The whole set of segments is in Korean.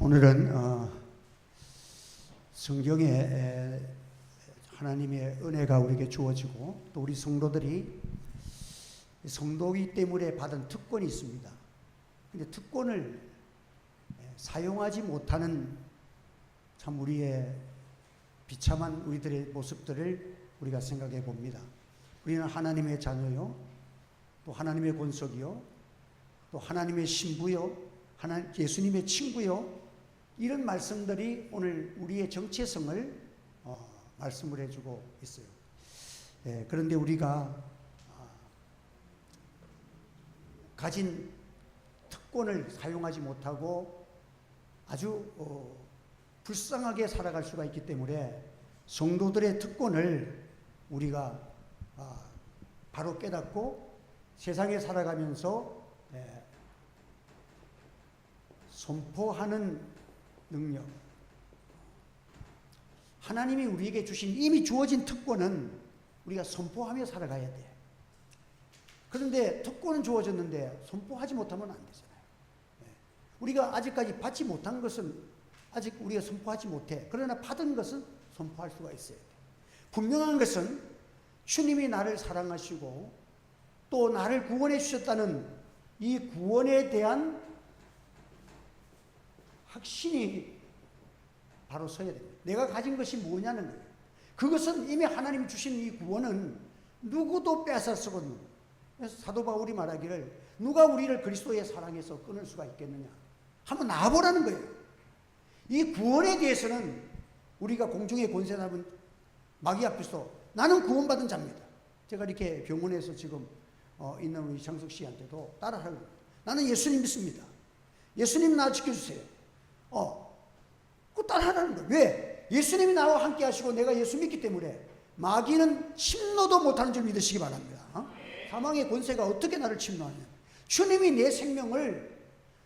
오늘은 성경에 하나님의 은혜가 우리에게 주어지고 또 우리 성도들이 성도이기 때문에 받은 특권이 있습니다. 근데 특권을 사용하지 못하는 참 우리의 비참한 우리들의 모습들을 우리가 생각해 봅니다. 우리는 하나님의 자녀요, 또 하나님의 권속이요, 또 하나님의 신부요, 예수님의 친구요, 이런 말씀들이 오늘 우리의 정체성을 말씀을 해주고 있어요. 그런데 우리가 가진 특권을 사용하지 못하고 아주 불쌍하게 살아갈 수가 있기 때문에 성도들의 특권을 우리가 바로 깨닫고 세상에 살아가면서 선포하는 능력, 하나님이 우리에게 주신 이미 주어진 특권은 우리가 선포하며 살아가야 돼. 그런데 특권은 주어졌는데 선포하지 못하면 안 되잖아요. 우리가 아직까지 받지 못한 것은 아직 우리가 선포하지 못해. 그러나 받은 것은 선포할 수가 있어야 돼. 분명한 것은 주님이 나를 사랑하시고 또 나를 구원해 주셨다는 이 구원에 대한 확신이 바로 서야 됩니다. 내가 가진 것이 뭐냐는 거예요. 그것은 이미 하나님이 주신 이 구원은 누구도 빼앗을 수가 없는 거예요. 그래서 사도 바울이 말하기를 누가 우리를 그리스도의 사랑에서 끊을 수가 있겠느냐. 한번 나와보라는 거예요. 이 구원에 대해서는 우리가 공중의 권세 잡은 마귀 앞에서 나는 구원받은 자입니다. 제가 이렇게 병원에서 지금 있는 우리 장석 씨한테도 따라하는 거예요. 나는 예수님 믿습니다. 예수님 나 지켜주세요. 그거 따라하라는 거예요. 왜? 예수님이 나와 함께 하시고 내가 예수 믿기 때문에 마귀는 침노도 못하는 줄 믿으시기 바랍니다. 사망의 권세가 어떻게 나를 침노하냐. 주님이 내 생명을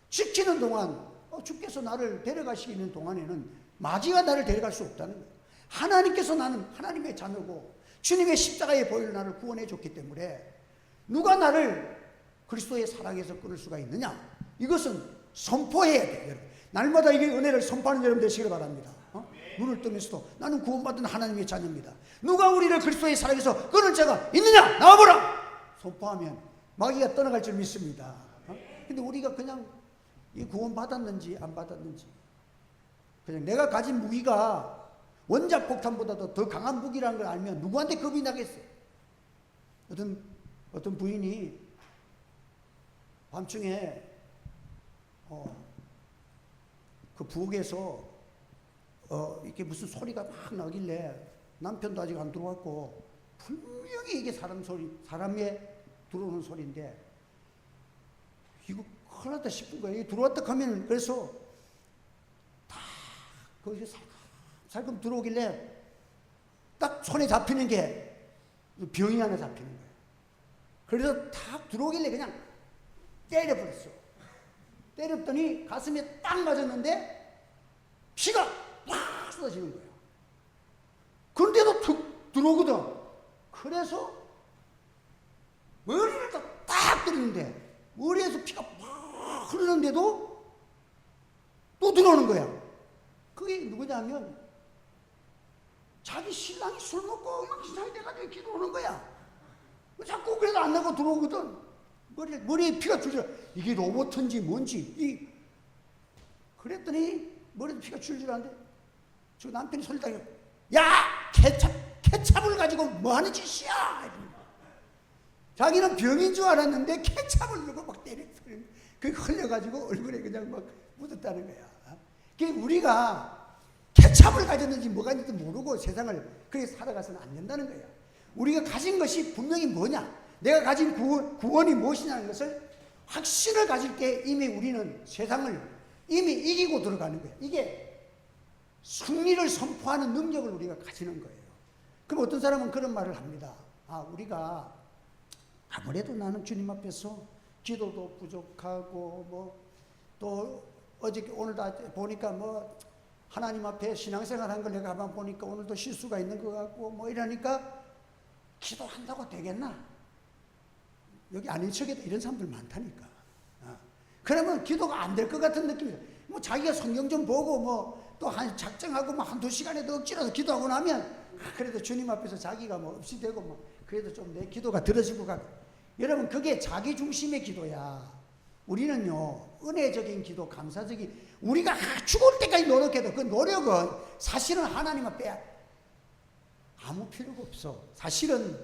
지키는 동안 주께서 나를 데려가시는 동안에는 마귀가 나를 데려갈 수 없다는 거예요. 하나님께서 나는 하나님의 자녀고 주님의 십자가의 보혈로 나를 구원해 줬기 때문에 누가 나를 그리스도의 사랑에서 끊을 수가 있느냐. 이것은 선포해야 돼요. 여러분. 날마다 이 은혜를 선포하는 여러분 되시길 바랍니다. 눈을 뜨면서도 나는 구원받은 하나님의 자녀입니다. 누가 우리를 그리스도의 사랑에서 끊을 자가 있느냐. 나와보라. 선포하면 마귀가 떠나갈 줄 믿습니다. 근데 우리가 그냥 이 구원 받았는지 안 받았는지 그냥 내가 가진 무기가 원자 폭탄보다도 더 강한 무기라는 걸 알면 누구한테 겁이 나겠어요. 어떤 부인이 밤중에 그 부엌에서 이렇게 무슨 소리가 막 나길래 남편도 아직 안 들어왔고 분명히 이게 사람의 들어오는 소리인데 이거 큰일 났다 싶은 거예요. 들어왔다 하면 그래서 다 거기서 살금 들어오길래 딱 손에 잡히는 게 병이 하나 잡히는 거예요. 그래서 탁 들어오길래 그냥 때려버렸어. 때렸더니 가슴에 딱 맞았는데 피가 막 쏟아지는 거예요. 그런데도 툭 들어오거든. 그래서 머리를 딱 때리는데 머리에서 피가 막 흐르는데도 또 들어오는 거야. 그게 누구냐면 자기 신랑이 술 먹고 막 이상하게 돼가지고 이렇게 들어오는 거야. 자꾸 그래도 안 나고 들어오거든. 머리에 피가 줄줄, 이게 로봇인지 뭔지, 그랬더니 머리에 피가 줄줄 하는데, 저 남편이 소리 당겨, 야! 케찹을 가지고 뭐 하는 짓이야! 자기는 병인 줄 알았는데 케찹을 넣고 막 때렸어요. 그게 흘려가지고 얼굴에 그냥 막 묻었다는 거야. 그게 우리가 케찹을 가졌는지 뭐가 있는지 모르고 세상을 그렇게 살아가서는 안 된다는 거야. 우리가 가진 것이 분명히 뭐냐? 내가 가진 구원이 무엇이냐는 것을 확신을 가질 때 이미 우리는 세상을 이미 이기고 들어가는 거예요. 이게 승리를 선포하는 능력을 우리가 가지는 거예요. 그럼 어떤 사람은 그런 말을 합니다. 우리가 아무래도 나는 주님 앞에서 기도도 부족하고 또 어저께 오늘 다 보니까 하나님 앞에 신앙생활 한 걸 내가 한번 보니까 오늘도 실수가 있는 것 같고 이러니까 기도한다고 되겠나? 여기 아닌 척에도 이런 사람들 많다니까. 그러면 기도가 안 될 것 같은 느낌이다. 뭐 자기가 성경 좀 보고 뭐 또 한 작정하고 뭐 한두 시간에도 억지로서 기도하고 나면 그래도 주님 앞에서 자기가 뭐 없이 되고 뭐 그래도 좀 내 기도가 들어지고 가고. 여러분, 그게 자기 중심의 기도야. 우리는요, 은혜적인 기도, 감사적인, 우리가 죽을 때까지 노력해도 그 노력은 사실은 하나님 앞에 아무 필요가 없어. 사실은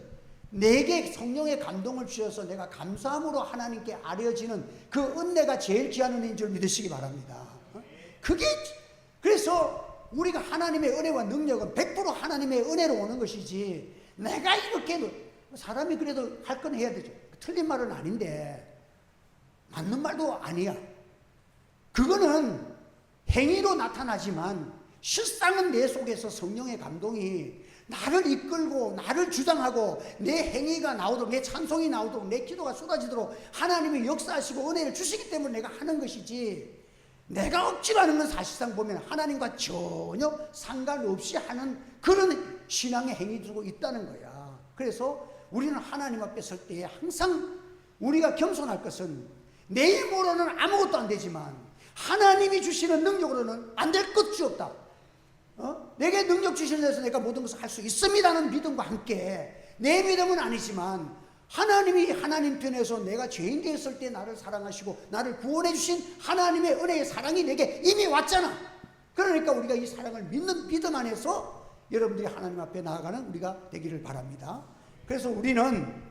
내게 성령의 감동을 주셔서 내가 감사함으로 하나님께 아뢰어지는 그 은혜가 제일 귀한 은혜인 줄 믿으시기 바랍니다. 그게, 그래서 우리가 하나님의 은혜와 능력은 100% 하나님의 은혜로 오는 것이지, 내가 이렇게, 사람이 그래도 할 건 해야 되죠. 틀린 말은 아닌데, 맞는 말도 아니야. 그거는 행위로 나타나지만, 실상은 내 속에서 성령의 감동이 나를 이끌고 나를 주장하고 내 행위가 나오도록, 내 찬송이 나오도록, 내 기도가 쏟아지도록 하나님이 역사하시고 은혜를 주시기 때문에 내가 하는 것이지, 내가 억지로 하는 건 사실상 보면 하나님과 전혀 상관없이 하는 그런 신앙의 행위들고 있다는 거야. 그래서 우리는 하나님 앞에 설 때에 항상 우리가 겸손할 것은 내 힘으로는 아무것도 안 되지만 하나님이 주시는 능력으로는 안 될 것이 없다. 내게 능력 주시는 데서 내가 모든 것을 할 수 있습니다는 믿음과 함께, 내 믿음은 아니지만 하나님이 하나님 편에서 내가 죄인 되었을 때 나를 사랑하시고 나를 구원해 주신 하나님의 은혜의 사랑이 내게 이미 왔잖아. 그러니까 우리가 이 사랑을 믿는 믿음 안에서 여러분들이 하나님 앞에 나아가는 우리가 되기를 바랍니다. 그래서 우리는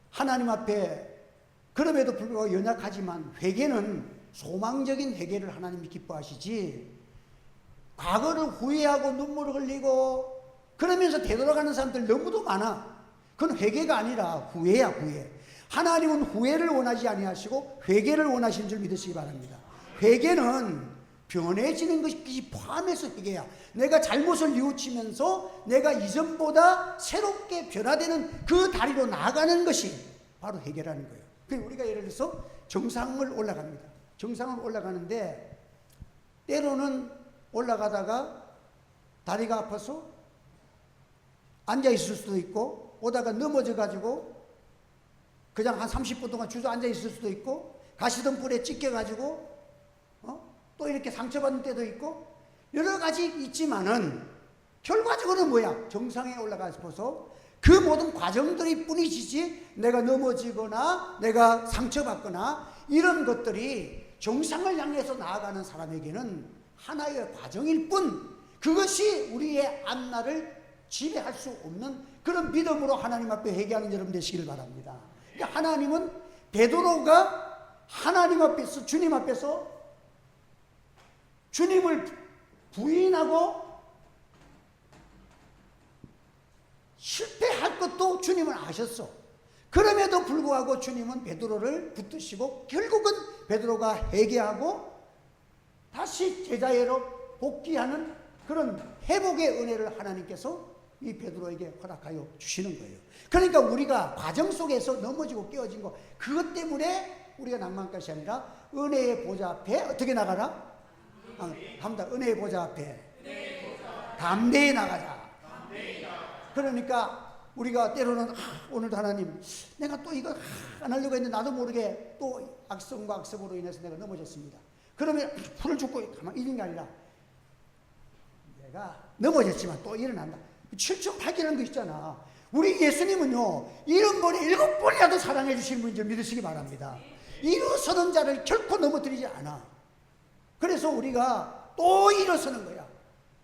하나님 앞에 그럼에도 불구하고 연약하지만 회개는 소망적인 회개를 하나님이 기뻐하시지, 과거를 후회하고 눈물을 흘리고 그러면서 되돌아가는 사람들 너무도 많아. 그건 회개가 아니라 후회야, 후회. 하나님은 후회를 원하지 아니하시고 회개를 원하시는 줄 믿으시기 바랍니다. 회개는 변해지는 것이 포함해서 회개야. 내가 잘못을 뉘우치면서 내가 이전보다 새롭게 변화되는 그 다리로 나아가는 것이 바로 회개라는 거예요. 그래서 우리가 예를 들어서 정상을 올라갑니다. 정상을 올라가는데 때로는 올라가다가 다리가 아파서 앉아 있을 수도 있고, 오다가 넘어져 가지고 그냥 한 30분 동안 주저앉아 있을 수도 있고, 가시덤불에 찢겨 가지고 또 이렇게 상처받는 때도 있고, 여러 가지 있지만은 결과적으로는 뭐야? 정상에 올라가서 그 모든 과정들이 뿐이지, 내가 넘어지거나 내가 상처받거나 이런 것들이 정상을 향해서 나아가는 사람에게는 하나의 과정일 뿐, 그것이 우리의 앞날을 지배할 수 없는 그런 믿음으로 하나님 앞에 회개하는 여러분 되시기를 바랍니다. 그러니까 하나님은, 베드로가 하나님 앞에서, 주님 앞에서 주님을 부인하고 실패할 것도 주님은 아셨어. 그럼에도 불구하고 주님은 베드로를 붙드시고 결국은 베드로가 회개하고 다시 제자애로 복귀하는 그런 회복의 은혜를 하나님께서 이 베드로에게 허락하여 주시는 거예요. 그러니까 우리가 과정 속에서 넘어지고 깨어진 거, 그것 때문에 우리가 낭만할 것이 아니라 은혜의 보좌 앞에 어떻게 나가라? 합니다. 은혜의 보좌 앞에 담대히 나가자. 그러니까 우리가 때로는 오늘도 하나님, 내가 또 이거 안 하려고 했는데 나도 모르게 또 악성과 악성으로 인해서 내가 넘어졌습니다. 그러면 풀을 줍고 가만히 있는 게 아니라 내가 넘어졌지만 또 일어난다. 7.8개라는 거 있잖아. 우리 예수님은요, 이런 번에 7번이라도 사랑해 주시는 분인 줄 믿으시기 바랍니다. 일어서는 자를 결코 넘어뜨리지 않아. 그래서 우리가 또 일어서는 거야.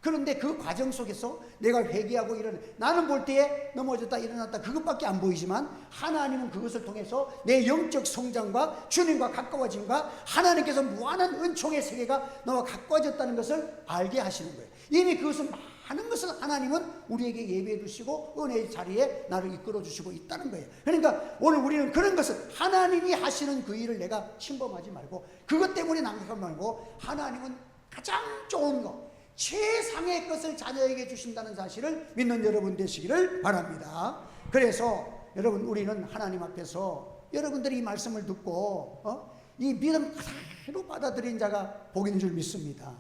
그런데 그 과정 속에서 내가 회개하고 나는 볼 때에 넘어졌다 일어났다 그것밖에 안 보이지만, 하나님은 그것을 통해서 내 영적 성장과 주님과 가까워짐과 하나님께서 무한한 은총의 세계가 너와 가까워졌다는 것을 알게 하시는 거예요. 이미 그것은 많은 것을 하나님은 우리에게 예배해 주시고 은혜의 자리에 나를 이끌어 주시고 있다는 거예요. 그러니까 오늘 우리는 그런 것을, 하나님이 하시는 그 일을 내가 침범하지 말고 그것 때문에 낭독하지 말고, 하나님은 가장 좋은 것, 최상의 것을 자녀에게 주신다는 사실을 믿는 여러분 되시기를 바랍니다. 그래서 여러분, 우리는 하나님 앞에서 여러분들이 이 말씀을 듣고 이 믿음 그대로 받아들인 자가 복 있는 줄 믿습니다.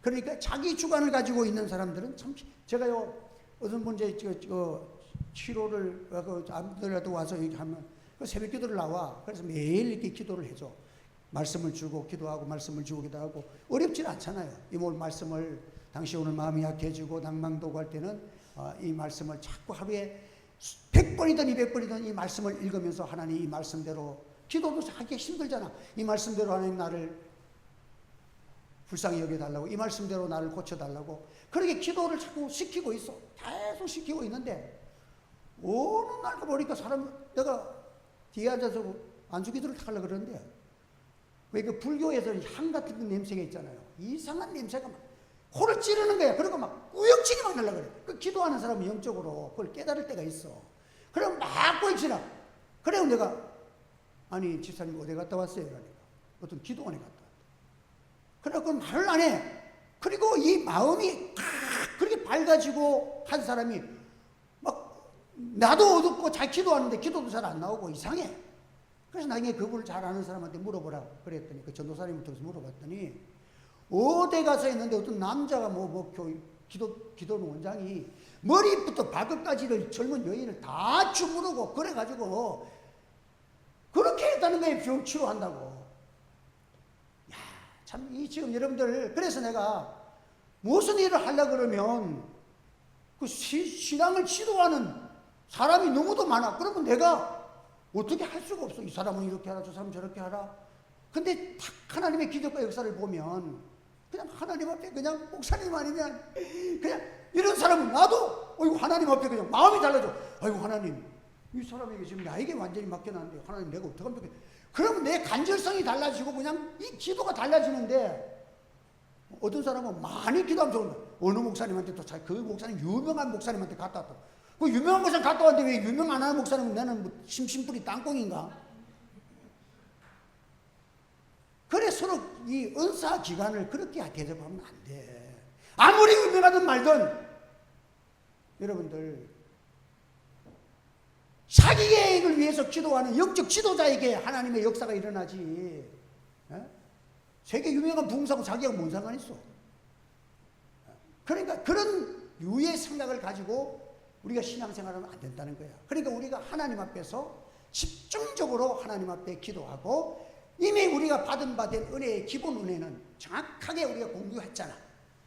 그러니까 자기 주관을 가지고 있는 사람들은 참, 제가요 어떤 문제 치료를 아무데라도 와서 이렇게 하면 새벽 기도를 나와. 그래서 매일 이렇게 기도를 해줘. 말씀을 주고 기도하고 말씀을 주고 기도하고 어렵지 않잖아요. 이 오늘 말씀을 당시 오늘 마음이 약해지고 낭망도 할 때는 이 말씀을 자꾸 하루에 100번이든 200번이든 이 말씀을 읽으면서 하나님 이 말씀대로 기도도 하기 힘들잖아. 이 말씀대로 하나님 나를 불쌍히 여겨달라고 이 말씀대로 나를 고쳐달라고 그렇게 기도를 자꾸 시키고 있어. 계속 시키고 있는데 어느 날 보니까 내가 뒤에 앉아서 안주기도를 하려고 그러는데 왜 그 불교에서 향 같은 냄새가 있잖아요. 이상한 냄새가 막 코를 찌르는 거야. 그리고 막 우역질이 막 날라 그래. 그 기도하는 사람은 영적으로 그걸 깨달을 때가 있어. 그럼 막 꼬이지나. 그래서 내가 아니 집사님 어디 갔다 왔어요? 그러니까 어떤 기도원에 갔다 왔다. 그래갖고 말을 안 해. 그리고 이 마음이 그렇게 밝아지고 한 사람이 막 나도 어둡고 잘 기도하는데 기도도 잘 안 나오고 이상해. 그래서 나중에 그분을 잘 아는 사람한테 물어보라 그랬더니 그 전도사님을 통해서 물어봤더니 어디 가서 했는데 어떤 남자가 기도 원장이 머리부터 발끝까지를 젊은 여인을 다 주무르고 그래가지고 그렇게 했다는 거예요. 병 치료한다고. 야, 참 이 지금 여러분들 그래서 내가 무슨 일을 하려고 그러면 그 신앙을 지도하는 사람이 너무도 많아. 그러면 내가 어떻게 할 수가 없어. 이 사람은 이렇게 하라 저 사람은 저렇게 하라. 근데 딱 하나님의 기적과 역사를 보면 그냥 하나님 앞에 그냥 목사님 아니면 그냥 이런 사람은 나도 어이구 하나님 앞에 그냥 마음이 달라져. 아이고 하나님 이 사람에게 지금 나에게 완전히 맡겨놨는데 하나님 내가 어떡하면 좋겠어. 그러면 내 간절성이 달라지고 그냥 이 기도가 달라지는데 어떤 사람은 많이 기도하면 좋은 거야. 어느 목사님한테 또 그 목사님 유명한 목사님한테 갔다 왔다. 그 유명한 목사님 갔다 왔는데 왜 유명 안 하는 목사님은 나는 뭐 심심풀이 땅콩인가? 그래 서로 이 은사 기간을 그렇게 대접하면 안 돼. 아무리 유명하든 말든 여러분들 자기를 위해서 기도하는 영적 지도자에게 하나님의 역사가 일어나지. 세계 유명한 부흥사고 자기가 뭔 상관 있어. 그러니까 그런 유의 생각을 가지고 우리가 신앙생활하면 안 된다는 거야. 그러니까 우리가 하나님 앞에서 집중적으로 하나님 앞에 기도하고 이미 우리가 받은 은혜의 기본 은혜는 정확하게 우리가 공유했잖아.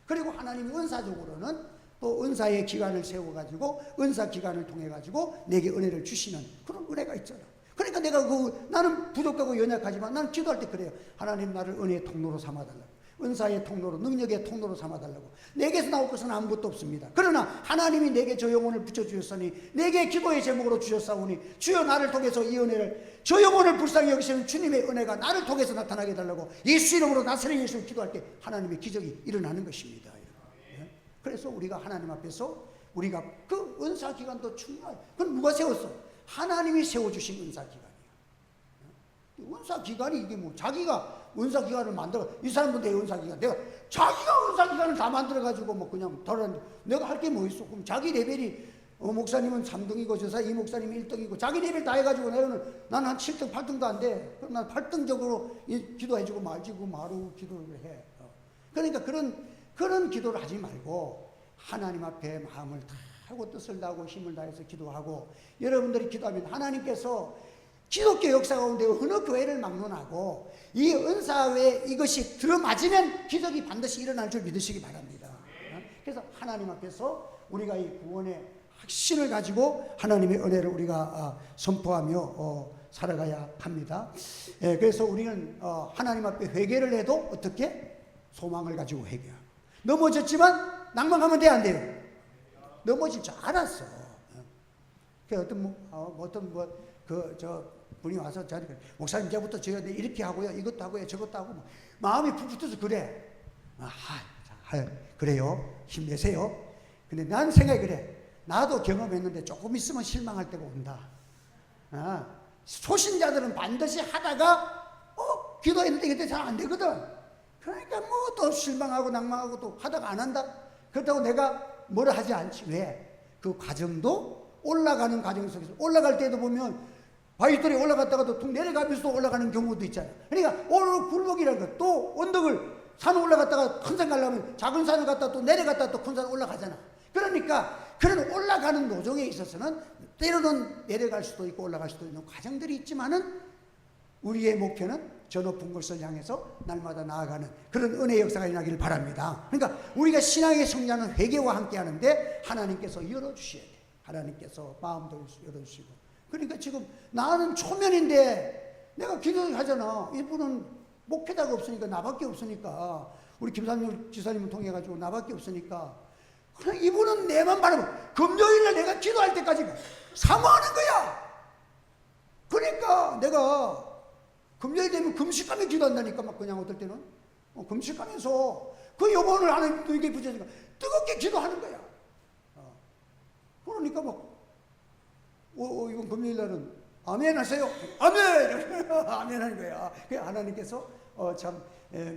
그리고 하나님이 은사적으로는 또 은사의 기간을 세워가지고 은사 기간을 통해가지고 내게 은혜를 주시는 그런 은혜가 있잖아. 그러니까 내가 나는 부족하고 연약하지만 나는 기도할 때 그래요. 하나님 나를 은혜의 통로로 삼아달라고. 은사의 통로로 능력의 통로로 삼아달라고. 내게서 나올 것은 아무것도 없습니다. 그러나 하나님이 내게 저 영혼을 붙여주셨으니 내게 기도의 제목으로 주셨사오니 주여 나를 통해서 이 은혜를 저 영혼을 불쌍히 여기시는 주님의 은혜가 나를 통해서 나타나게 해달라고 예수 이름으로 나사렛 예수를 기도할 때 하나님의 기적이 일어나는 것입니다. 그래서 우리가 하나님 앞에서 우리가 그 은사 기간도 충분하게 그건 누가 세웠어? 하나님이 세워주신 은사 기간이야. 은사 기간이 이게 뭐 자기가 은사 기간을 만들어 이 사람도 내 은사 기간 내가 자기가 은사 기간을 다 만들어 가지고 뭐 그냥 덜었는데 내가 할 게 뭐 있어? 그럼 자기 레벨이 목사님은 3등이고 저사 이 목사님이 1등이고 자기 레벨 다 해가지고 나는 한 7등 8등도 안 돼. 그럼 난 8등적으로 기도해주고 말지고 마루 기도를 해. 그러니까 그런 기도를 하지 말고 하나님 앞에 마음을 다하고 뜻을 다하고 힘을 다해서 기도하고 여러분들이 기도하면 하나님께서 기독교 역사 가운데 어느 교회를 막론하고 이 은사에 이것이 들어맞으면 기적이 반드시 일어날 줄 믿으시기 바랍니다. 그래서 하나님 앞에서 우리가 이 구원의 확신을 가지고 하나님의 은혜를 우리가 선포하며 살아가야 합니다. 그래서 우리는 하나님 앞에 회개를 해도 어떻게? 소망을 가지고 회개하고 넘어졌지만 낭망하면 돼 안 돼요? 넘어질 줄 알았어. 분이 와서 저한테 목사님 이제부터 제가 이렇게 하고요 이것도 하고요 저것도 하고 뭐 마음이 붙어서 그래. 그래요 힘내세요. 근데 난 생각이 그래. 나도 경험했는데 조금 있으면 실망할 때가 온다. 초신자들은 반드시 하다가 기도했는데 그때 잘 안 되거든. 그러니까 뭐 또 실망하고 낭망하고 또 하다가 안 한다. 그렇다고 내가 뭐라 하지 않지. 왜? 그 과정도 올라가는 과정 속에서 올라갈 때도 보면 바위돌이 올라갔다가도 툭 내려가면서도 올라가는 경우도 있잖아요. 그러니까 굴곡이라는 거 또 언덕을 산을 올라갔다가 큰 산 가려면 작은 산을 갔다 또 내려갔다 또 큰 산을 올라가잖아. 그러니까 그런 올라가는 노정에 있어서는 때로는 내려갈 수도 있고 올라갈 수도 있는 과정들이 있지만은 우리의 목표는 저 높은 곳을 향해서 날마다 나아가는 그런 은혜의 역사가 일어나기를 바랍니다. 그러니까 우리가 신앙의 성장은 회개와 함께 하는데 하나님께서 열어주셔야 돼. 하나님께서 마음도 열어주시고. 그러니까 지금 나는 초면인데 내가 기도하잖아. 이분은 목회자가 없으니까, 나밖에 없으니까, 우리 김삼일 지사님을 통해 가지고 나밖에 없으니까, 그냥 이분은 내만 바라보고 금요일날 내가 기도할 때까지 사모하는 거야. 그러니까 내가 금요일 되면 금식하며 기도한다니까. 막 그냥 어떨 때는 금식하면서 그 요번을 하나님 너에게 부여주니까 뜨겁게 기도하는 거야. 그러니까 막 이번 금요일 날은 아멘 하세요. 아멘. 아멘 하는 거야. 하나님께서 참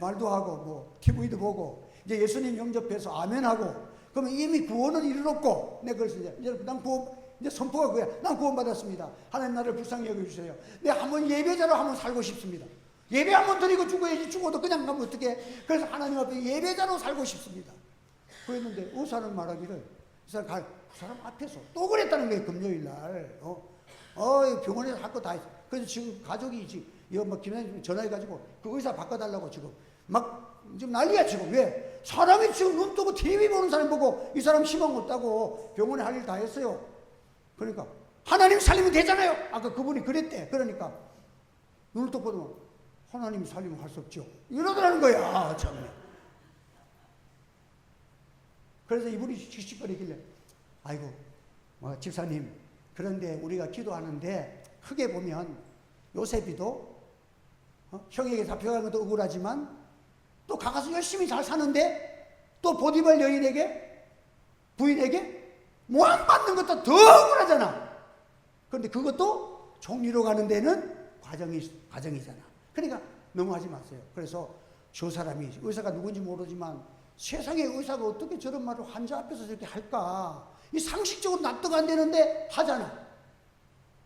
말도 하고 뭐 TV도 보고 이제 예수님 영접해서 아멘 하고, 그러면 이미 구원은 이르렀고, 내가 그래서 이제 난 구원, 이제 선포가 그거야. 난 구원받았습니다. 하나님 나를 불쌍히 여겨주세요. 내가 한번 예배자로 한번 살고 싶습니다. 예배 한번 드리고 죽어야지. 죽어도 그냥 가면 어떡해. 그래서 하나님 앞에 예배자로 살고 싶습니다. 그랬는데 의사는 말하기를 그 사람 앞에서 또 그랬다는 거예요. 금요일날 병원에서 할 거 다 했어. 그래서 지금 가족이 지금 막 김현님 전화해가지고 그 의사 바꿔달라고 지금 난리야 지금. 왜? 사람이 지금 눈 뜨고 TV 보는 사람 보고 이 사람 희망 없다고 병원에 할 일 다 했어요. 그러니까 하나님 살리면 되잖아요. 아까 그분이 그랬대. 그러니까 눈을 또 보면 하나님 살리면 할 수 없죠. 이러더라는 거야. 참. 그래서 이분이 씩씩거리길래 아이고 집사님, 그런데 우리가 기도하는데 크게 보면 요셉이도 형에게 잡혀간 것도 억울하지만 또 가서 열심히 잘 사는데 또 보디발 여인에게, 부인에게 모함 받는 것도 더 억울하잖아. 그런데 그것도 종리로 가는 데는 과정이잖아. 그러니까 넘어가지 마세요. 그래서 저 사람이 의사가 누군지 모르지만 세상에 의사가 어떻게 저런 말을 환자 앞에서 저렇게 할까? 이 상식적으로 납득 안 되는데 하잖아.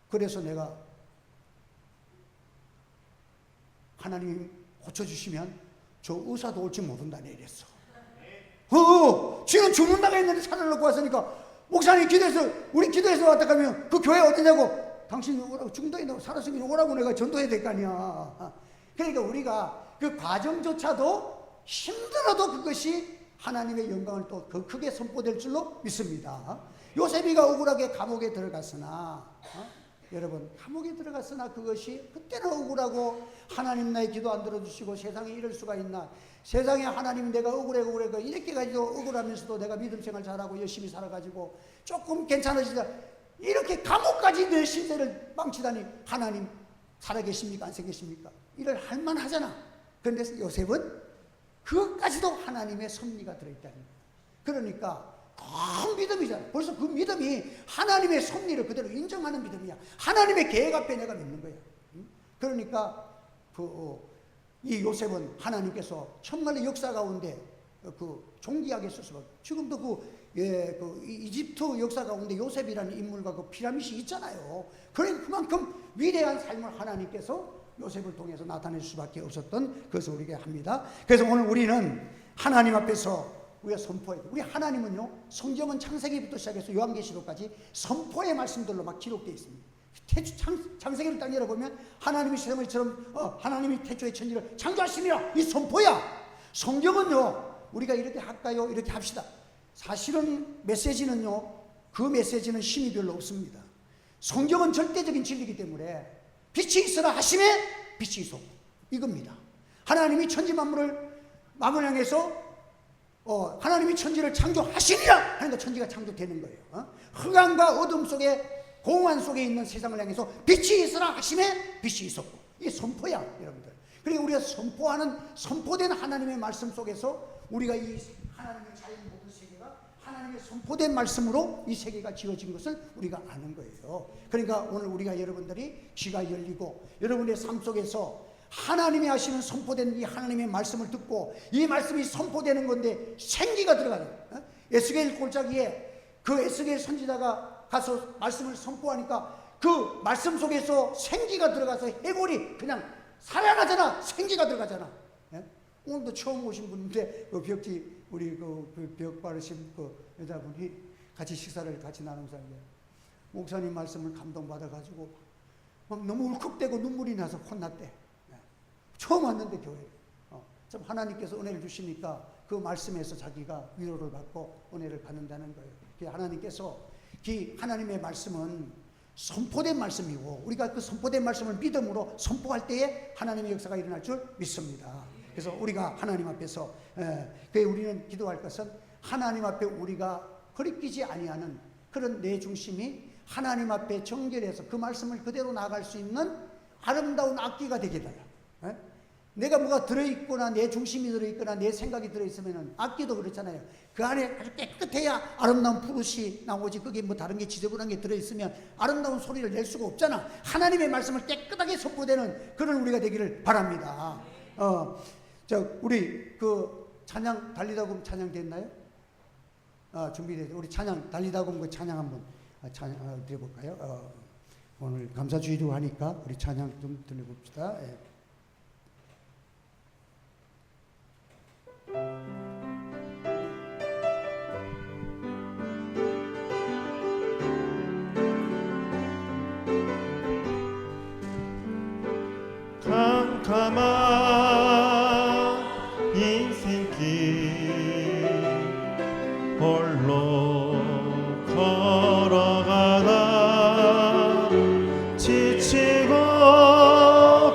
그래서 내가 하나님 고쳐주시면 저 의사도 올지 모른다네 이랬어. 지금 죽는다고 했는데 차를 놓고 왔으니까 목사님 기도해서, 우리 기도해서 왔다 가면 그 교회 어디냐고, 당신이 오라고, 중도에 살았으니 오라고 내가 전도해야 될 거 아니야. 그러니까 우리가 그 과정조차도 힘들어도 그것이 하나님의 영광을 또 더 크게 선포될 줄로 믿습니다. 요셉이가 억울하게 감옥에 들어갔으나 여러분, 감옥에 들어갔으나 그것이 그때는 억울하고 하나님 나의 기도 안 들어주시고 세상에 이럴 수가 있나, 세상에 하나님 내가 억울해 이렇게 가지고 억울하면서도 내가 믿음 생활 잘하고 열심히 살아가지고 조금 괜찮아지자 이렇게 감옥까지 내 신세를 망치다니 하나님 살아계십니까 안 살아계십니까? 이를 할만하잖아. 그런데 요셉은 그것까지도 하나님의 섭리가 들어있다는 거예요. 그러니까 큰 믿음이잖아. 벌써 그 믿음이 하나님의 섭리를 그대로 인정하는 믿음이야. 하나님의 계획 앞에 내가 믿는 거야. 그러니까 이 요셉은 하나님께서 정말로 역사 가운데 존귀하게 쓰시고, 지금도 이집트 역사 가운데 요셉이라는 인물과 그 피라밋이 있잖아요. 그러니까 그만큼 위대한 삶을 하나님께서 요셉을 통해서 나타낼 수밖에 없었던 것을 우리에게 합니다. 그래서 오늘 우리는 하나님 앞에서 우리가 선포해야 돼. 우리 하나님은요, 성경은 창세기부터 시작해서 요한계시록까지 선포의 말씀들로 막 기록되어 있습니다. 창세기를 딱 열어보면 하나님이 세상을처럼 하나님이 태초에 천지를 창조하시니라, 이 선포야. 성경은요, 우리가 이렇게 할까요? 이렇게 합시다. 사실은 메시지는요, 그 메시지는 힘이 별로 없습니다. 성경은 절대적인 진리이기 때문에 빛이 있으라 하심에 빛이 있어, 이겁니다. 하나님이 천지 만물을 향해서 하나님이 천지를 창조하시니라 하니까 천지가 창조되는 거예요. 흑암과 어둠 속에, 공허한 속에 있는 세상을 향해서 빛이 있으라 하심에 빛이 있었고, 이게 선포야 여러분들. 그리고 우리가 선포된 하나님의 말씀 속에서 우리가 이 하나님의 자연 모든 세계가 하나님의 선포된 말씀으로 이 세계가 지어진 것을 우리가 아는 거예요. 그러니까 오늘 우리가 여러분들이 귀가 열리고 여러분의 삶 속에서 하나님이 하시는 선포된 이 하나님의 말씀을 듣고 이 말씀이 선포되는 건데 생기가 들어가요. 에스겔 골짜기에 그 에스겔 선지자가 가서 말씀을 선포하니까 그 말씀 속에서 생기가 들어가서 해골이 그냥 살아나잖아. 생기가 들어가잖아. 오늘도 처음 오신 분인데 그 벽지 우리 벽 바르신 그 여자분이 같이 식사를 같이 나눈 사이에 목사님 말씀을 감동받아 가지고 막 너무 울컥대고 눈물이 나서 혼났대. 처음 왔는데 교회에. 참 하나님께서 은혜를 주시니까 그 말씀에서 자기가 위로를 받고 은혜를 받는다는 거예요. 하나님께서 하나님의 말씀은 선포된 말씀이고 우리가 그 선포된 말씀을 믿음으로 선포할 때에 하나님의 역사가 일어날 줄 믿습니다. 그래서 우리가 하나님 앞에서 우리는 기도할 것은 하나님 앞에 우리가 거리끼지 아니하는 그런 내 중심이 하나님 앞에 정결해서 그 말씀을 그대로 나아갈 수 있는 아름다운 악기가 되게 달라. 내가 뭐가 들어있거나 내 중심이 들어있거나 내 생각이 들어있으면 악기도 그렇잖아요. 그 안에 아주 깨끗해야 아름다운 푸릇이 나오지. 그게 뭐 다른 게 지저분한 게 들어있으면 아름다운 소리를 낼 수가 없잖아. 하나님의 말씀을 깨끗하게 선포되는 그런 우리가 되기를 바랍니다. 우리 그 찬양 달리다금 찬양 됐나요? 준비되죠. 우리 찬양 달리다금 그 찬양 한번 찬양 드려볼까요? 오늘 감사주의도 하니까 우리 찬양 좀 들려봅시다. 예. 캄캄한 인생길 홀로 걸어가다 지치고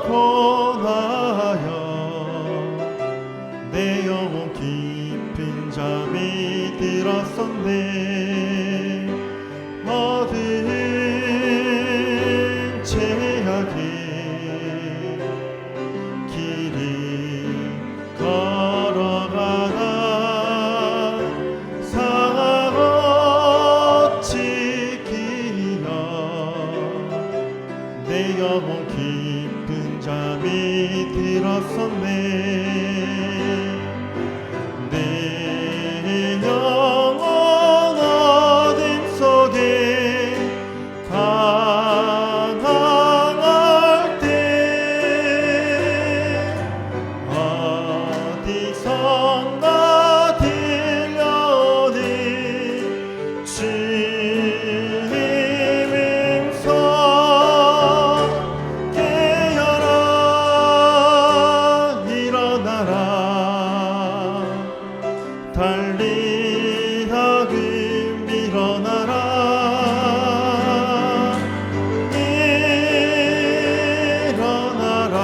고나여 내 영혼 깊은 잠이 들었었네. 모든 죄악이 영혼 깊은 잠이 들었었네. 내 영혼 어둠 속에 방황할 때 어디선가 들려오는 주님의 음성 달리다금 일어나라. 일어나라.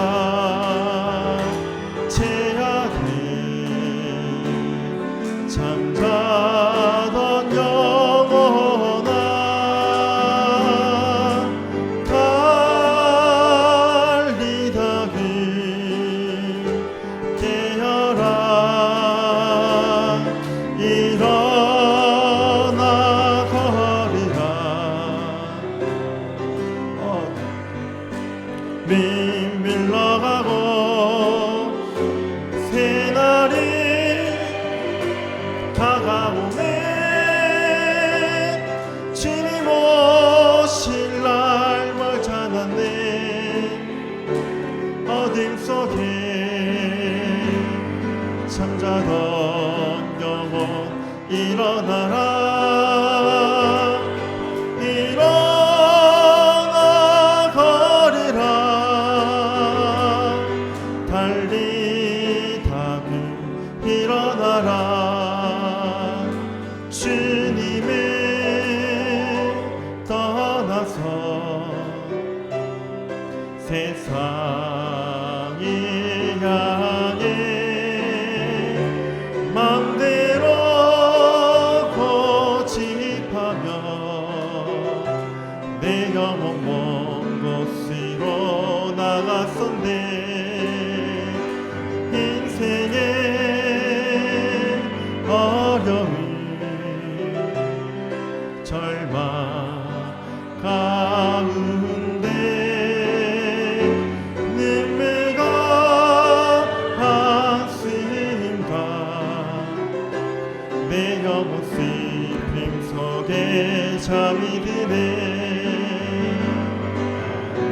죄악에 잠자던 영혼아 달리다금 깨어라. 일어나 거리라. 밀러가고 새날이 다가오네. 주님 오실 날 멀잖았네. 어둠 속에 잠자던 영혼 일어나라. 일어나 거리라. 달리다금 일어나라. 주님을 떠나서 세상이 향해 맘대로 고집하며 내 영혼 먼 곳으로 나갔었네. 인생의 어려움 절망 가운데 눈물과 한숨과 내 영혼 슬픔 속에 잠이 드네.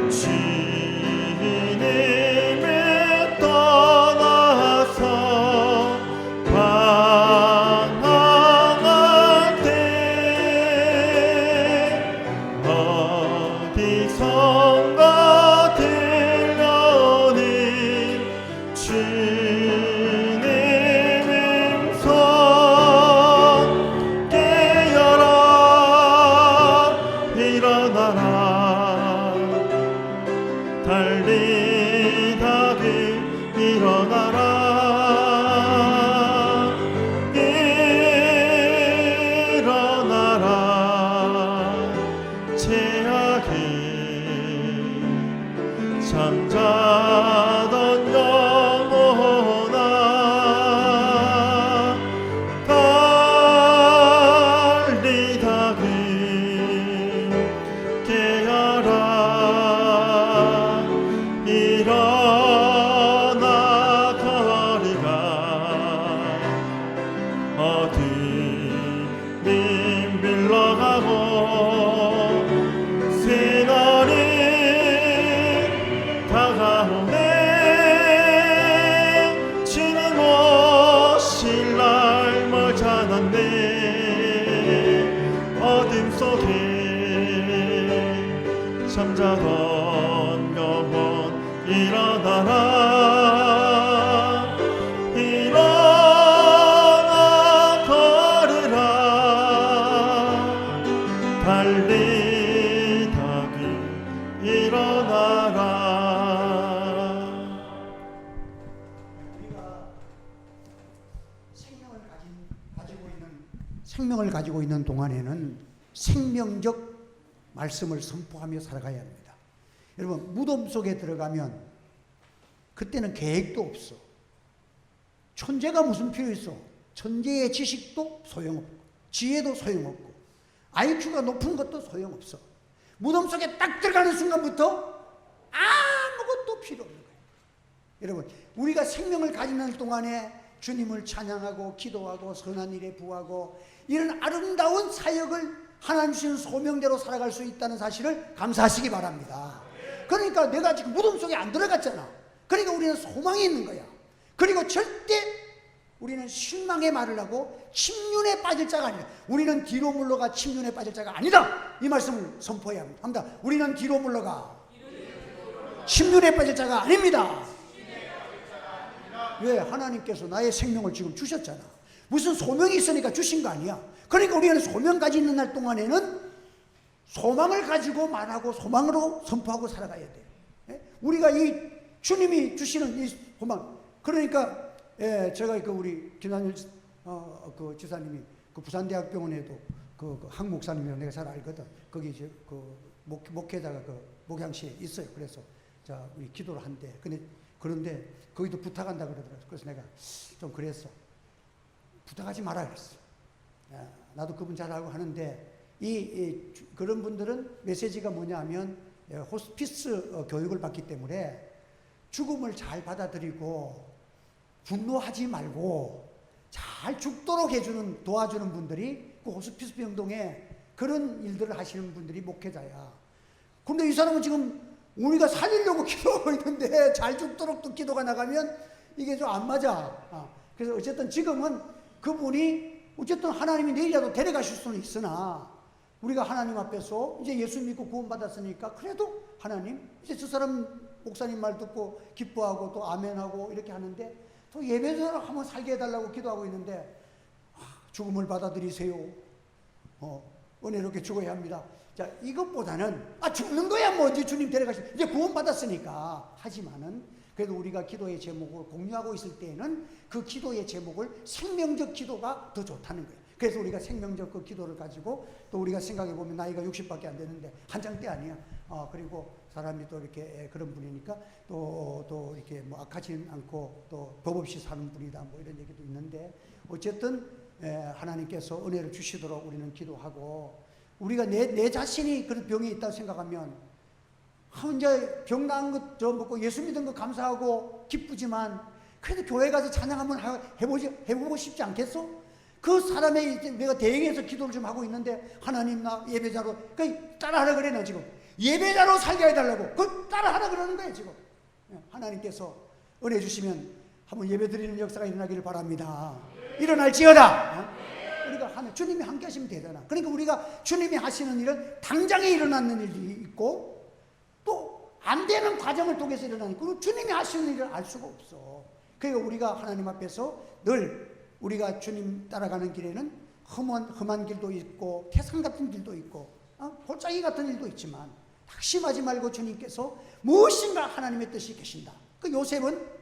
주님을 달리다가 일어나라 죄악에 잠자던 영혼아 달리다가 깨어라 일어나 거리가 어둠이 밀러가고 새날이 다가오네 주님 오실 날 멀지 않았네 어둠 속에 잠자던 영혼 일어나라 일어나 걸으라 달리다가 일어나라. 우리가 생명을 가지고 있는 동안에는 생명적 말씀을 선포하며 살아가야 합니다. 여러분 무덤 속에 들어가면 그때는 계획도 없어. 천재가 무슨 필요 있어? 천재의 지식도 소용없고 지혜도 소용없고 IQ가 높은 것도 소용없어. 무덤 속에 딱 들어가는 순간부터 아무것도 필요 없는 거예요. 여러분 우리가 생명을 가지는 동안에 주님을 찬양하고 기도하고 선한 일에 부하고 이런 아름다운 사역을 하나님 주신 소명대로 살아갈 수 있다는 사실을 감사하시기 바랍니다. 그러니까 내가 지금 무덤 속에 안 들어갔잖아. 그러니까 우리는 소망이 있는 거야. 그리고 절대 우리는 실망의 말을 하고 침륜에 빠질 자가 아니다. 우리는 뒤로 물러가 침륜에 빠질 자가 아니다. 이 말씀을 선포해야 합니다. 우리는 뒤로 물러가 침륜에 빠질 자가 아닙니다. 왜? 하나님께서 나의 생명을 지금 주셨잖아. 무슨 소명이 있으니까 주신 거 아니야. 그러니까 우리는 소명 가지고 있는 날 동안에는 소망을 가지고 말하고 소망으로 선포하고 살아가야 돼. 우리가 이 주님이 주시는 이 소망. 그러니까 제가 그 우리 김한일 그 지사님이 그 부산대학병원에도 그 한 목사님이랑 내가 잘 알거든. 거기 이제 그 목회자가 그 목양시에 있어요. 그래서 자 우리 기도를 한대. 그런데 거기도 부탁한다 그러더라고. 그래서 내가 좀 그랬어. 부탁하지 마라 그랬어. 나도 그분 잘 알고 하는데 그런 분들은 메시지가 뭐냐면 호스피스 교육을 받기 때문에 죽음을 잘 받아들이고 분노하지 말고 잘 죽도록 해주는 도와주는 분들이 그 호스피스 병동에 그런 일들을 하시는 분들이 목회자야. 그런데 이 사람은 지금 우리가 살리려고 기도하고 있는데 잘 죽도록 또 기도가 나가면 이게 좀 안 맞아. 그래서 어쨌든 지금은 그분이 어쨌든 하나님이 내일이라도 데려가실 수는 있으나 우리가 하나님 앞에서 이제 예수 믿고 구원받았으니까 그래도 하나님 이제 저 사람 목사님 말 듣고 기뻐하고 또 아멘하고 이렇게 하는데 또 예배대로 한번 살게 해달라고 기도하고 있는데 죽음을 받아들이세요. 은혜롭게 죽어야 합니다. 자, 이것보다는 죽는 거야 뭐 이제 주님 데려가시 이제 구원받았으니까 하지만은 그래도 우리가 기도의 제목을 공유하고 있을 때에는 그 기도의 제목을 생명적 기도가 더 좋다는 거예요. 그래서 우리가 생명적 그 기도를 가지고 또 우리가 생각해 보면 나이가 60밖에 안 되는데 한창때 아니야. 그리고 사람이 또 이렇게 그런 분이니까 또 이렇게 뭐 악하지는 않고 또 법 없이 사는 분이다 뭐 이런 얘기도 있는데 어쨌든 하나님께서 은혜를 주시도록 우리는 기도하고 우리가 내 자신이 그런 병이 있다고 생각하면 혼자 병 나은 것 저 먹고 예수 믿은 거 감사하고 기쁘지만 그래도 교회 가서 찬양 한번 해보고 싶지 않겠어? 그 사람의 내가 대행해서 기도를 좀 하고 있는데 하나님 나 예배자로 따라하라 그래 너 지금 예배자로 살게 해달라고 그 따라하라 그러는 거예요 지금. 하나님께서 은혜 주시면 한번 예배 드리는 역사가 일어나기를 바랍니다. 일어날지어다. 우리가 주님이 함께 하시면 되잖아. 그러니까 우리가 주님이 하시는 일은 당장에 일어나는 일이 있고 또 안 되는 과정을 통해서 일어나는 그 주님이 하시는 일을 알 수가 없어. 그러니까 우리가 하나님 앞에서 늘 우리가 주님 따라가는 길에는 험한 길도 있고 태산 같은 길도 있고 골짜기 같은 일도 있지만 낙심하지 말고 주님께서 무엇인가 하나님의 뜻이 계신다. 그 요셉은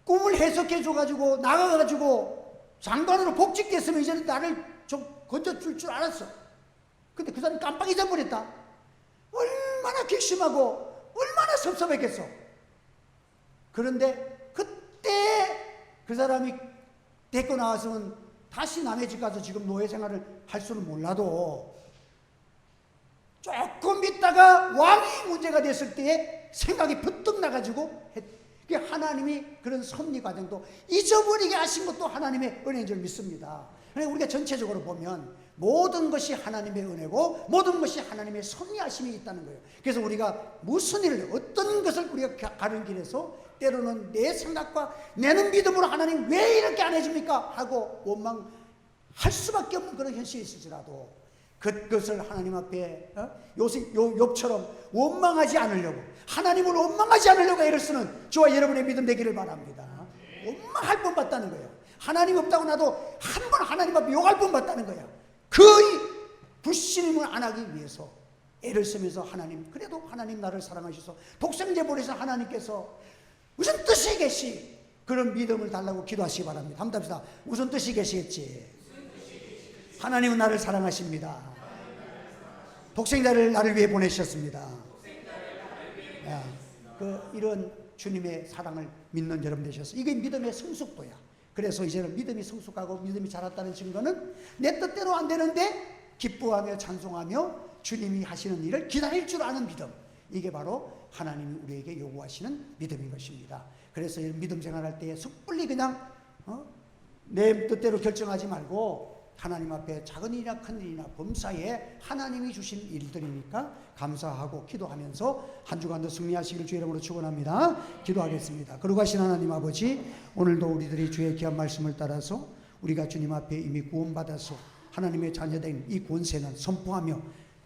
꿈을 해석해 줘가지고 나가가지고 장관으로 복직됐으면 이제는 나를 좀 건져줄 줄 알았어. 근데 그 사람이 깜빡 잊어버렸다. 얼마나 괘씸하고 얼마나 섭섭했겠어. 그런데 그때 그 사람이 데리고 나왔으면 다시 남의 집 가서 지금 노예 생활을 할 수는 몰라도 조금 있다가 왕이 문제가 됐을 때에 생각이 부뜩 나가지고 하나님이 그런 섭리 과정도 잊어버리게 하신 것도 하나님의 은혜인 줄 믿습니다. 그러니까 우리가 전체적으로 보면 모든 것이 하나님의 은혜고 모든 것이 하나님의 섭리하심이 있다는 거예요. 그래서 우리가 무슨 일을 어떤 것을 우리가 가는 길에서 때로는 내 생각과 내는 믿음으로 하나님 왜 이렇게 안 해줍니까? 하고 원망할 수밖에 없는 그런 현실이 있을지라도 그것을 하나님 앞에 욥처럼 원망하지 않으려고 하나님을 원망하지 않으려고 애를 쓰는 저와 여러분의 믿음 되기를 바랍니다. 원망할 뻔 봤다는 거예요. 하나님 없다고 나도 한 번 하나님 앞에 욕할 뻔 봤다는 거예요. 거의 불신임을 안 하기 위해서 애를 쓰면서 하나님 그래도 하나님 나를 사랑하셔서 독생자 보내서 하나님께서 무슨 뜻이 계시 그런 믿음을 달라고 기도하시기 바랍니다. 한번 답시다. 무슨 뜻이 계시겠지? 하나님은 나를 사랑하십니다. 독생자를 나를 위해 보내셨습니다. 이런 주님의 사랑을 믿는 여러분 되셔서 이게 믿음의 성숙도야. 그래서 이제는 믿음이 성숙하고 믿음이 자랐다는 증거는 내 뜻대로 안 되는데 기뻐하며 찬송하며 주님이 하시는 일을 기다릴 줄 아는 믿음. 이게 바로 하나님이 우리에게 요구하시는 믿음인 것입니다. 그래서 믿음 생활할 때 섣불리 그냥 내 뜻대로 결정하지 말고 하나님 앞에 작은 일이나 큰 일이나 범사에 하나님이 주신 일들이니까 감사하고 기도하면서 한 주간도 승리하시기를 주의 이름으로 축원합니다. 기도하겠습니다. 거룩하신 하나님 아버지, 오늘도 우리들이 주의 귀한 말씀을 따라서 우리가 주님 앞에 이미 구원받아서 하나님의 자녀된 이 권세는 선포하며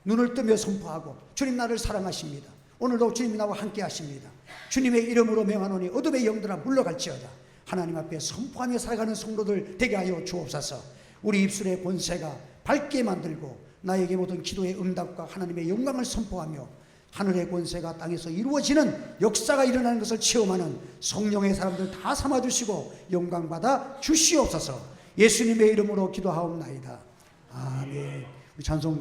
눈을 뜨며 선포하고 주님 나를 사랑하십니다. 오늘도 주님이 나와 함께 하십니다. 주님의 이름으로 명하노니 어둠의 영들아 물러갈지어다. 하나님 앞에 선포하며 살아가는 성도들 되게 하여 주옵소서. 우리 입술의 권세가 밝게 만들고 나에게 모든 기도의 응답과 하나님의 영광을 선포하며 하늘의 권세가 땅에서 이루어지는 역사가 일어나는 것을 체험하는 성령의 사람들 다 삼아주시고 영광받아 주시옵소서. 예수님의 이름으로 기도하옵나이다. 아멘. 우리 찬송가